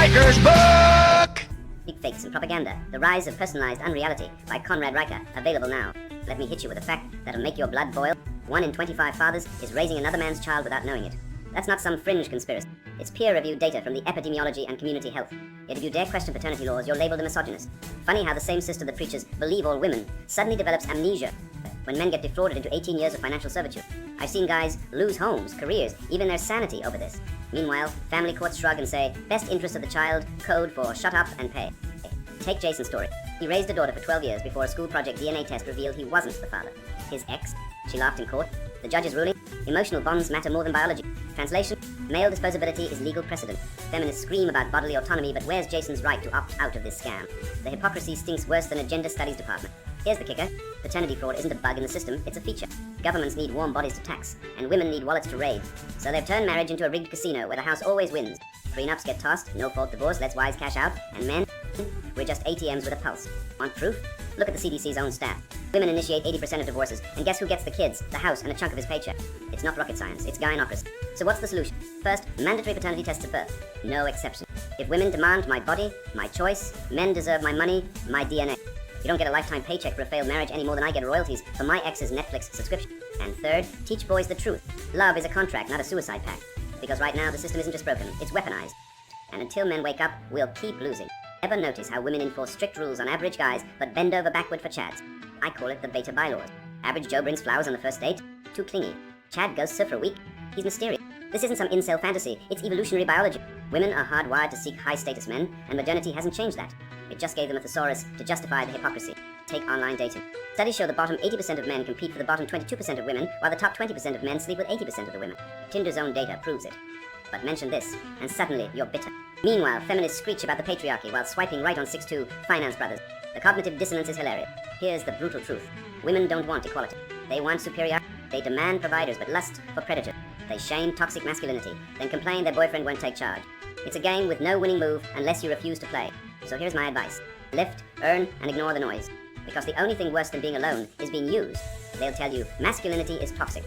Maker's Book! Deepfakes and Propaganda, The Rise of Personalized Unreality by Conrad Riker, available now. Let me hit you with a fact that'll make your blood boil. 1 in 25 fathers is raising another man's child without knowing it. That's not some fringe conspiracy. It's peer-reviewed data from the epidemiology and community health. Yet if you dare question paternity laws, you're labeled a misogynist. Funny how the same system that preaches believe all women suddenly develops amnesia when men get defrauded into 18 years of financial servitude. I've seen guys lose homes, careers, even their sanity over this. Meanwhile, family courts shrug and say, best interest of the child, code for shut up and pay. Take Jason's story. He raised a daughter for 12 years before a school project DNA test revealed he wasn't the father. His ex? She laughed in court. The judge's ruling? Emotional bonds matter more than biology. Translation? Male disposability is legal precedent. Feminists scream about bodily autonomy, but where's Jason's right to opt out of this scam? The hypocrisy stinks worse than a gender studies department. Here's the kicker. Paternity fraud isn't a bug in the system, it's a feature. Governments need warm bodies to tax, and women need wallets to raid. So they've turned marriage into a rigged casino where the house always wins. Prenups get tossed, no-fault divorce lets wives cash out, and men, we're just ATMs with a pulse. Want proof? Look at the CDC's own stat. Women initiate 80% of divorces, and guess who gets the kids, the house, and a chunk of his paycheck? It's not rocket science, it's gynocracy. So what's the solution? First, mandatory paternity tests at birth. No exception. If women demand my body, my choice, men deserve my money, my DNA. You don't get a lifetime paycheck for a failed marriage any more than I get royalties for my ex's Netflix subscription. And third, teach boys the truth. Love is a contract, not a suicide pact. Because right now, the system isn't just broken, it's weaponized. And until men wake up, we'll keep losing. Ever notice how women enforce strict rules on average guys, but bend over backward for chads? I call it the beta bylaws. Average Joe brings flowers on the first date. Too clingy. Chad goes surf for a week. He's mysterious. This isn't some incel fantasy, it's evolutionary biology. Women are hardwired to seek high-status men, and modernity hasn't changed that. It just gave them a thesaurus to justify the hypocrisy. Take online dating. Studies show the bottom 80% of men compete for the bottom 22% of women, while the top 20% of men sleep with 80% of the women. Tinder's own data proves it. But mention this, and suddenly you're bitter. Meanwhile, feminists screech about the patriarchy while swiping right on 6'2" finance brothers. The cognitive dissonance is hilarious. Here's the brutal truth. Women don't want equality. They want superiority. They demand providers but lust for predators. They shame toxic masculinity, then complain their boyfriend won't take charge. It's a game with no winning move unless you refuse to play. So here's my advice. Lift, earn, and ignore the noise. Because the only thing worse than being alone is being used. They'll tell you masculinity is toxic.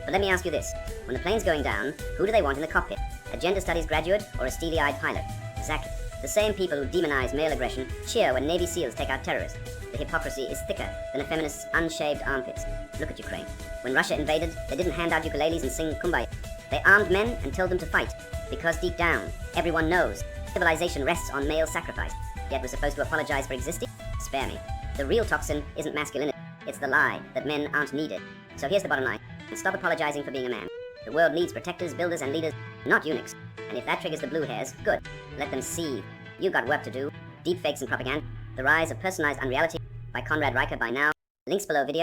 But let me ask you this. When the plane's going down, who do they want in the cockpit? A gender studies graduate or a steely-eyed pilot? Exactly. The same people who demonize male aggression cheer when Navy SEALs take out terrorists. The hypocrisy is thicker than a feminist's unshaved armpits. Look at Ukraine. When Russia invaded, they didn't hand out ukuleles and sing Kumbaya. They armed men and told them to fight. Because deep down, everyone knows civilization rests on male sacrifice. Yet we're supposed to apologize for existing? Spare me. The real toxin isn't masculinity. It's the lie that men aren't needed. So here's the bottom line. Stop apologizing for being a man. The world needs protectors, builders, and leaders, not eunuchs. And if that triggers the blue hairs, good. Let them seethe. You got work to do. Deepfakes and Propaganda. The Rise of Personalized Unreality by Conrad Riker by now. Links below video.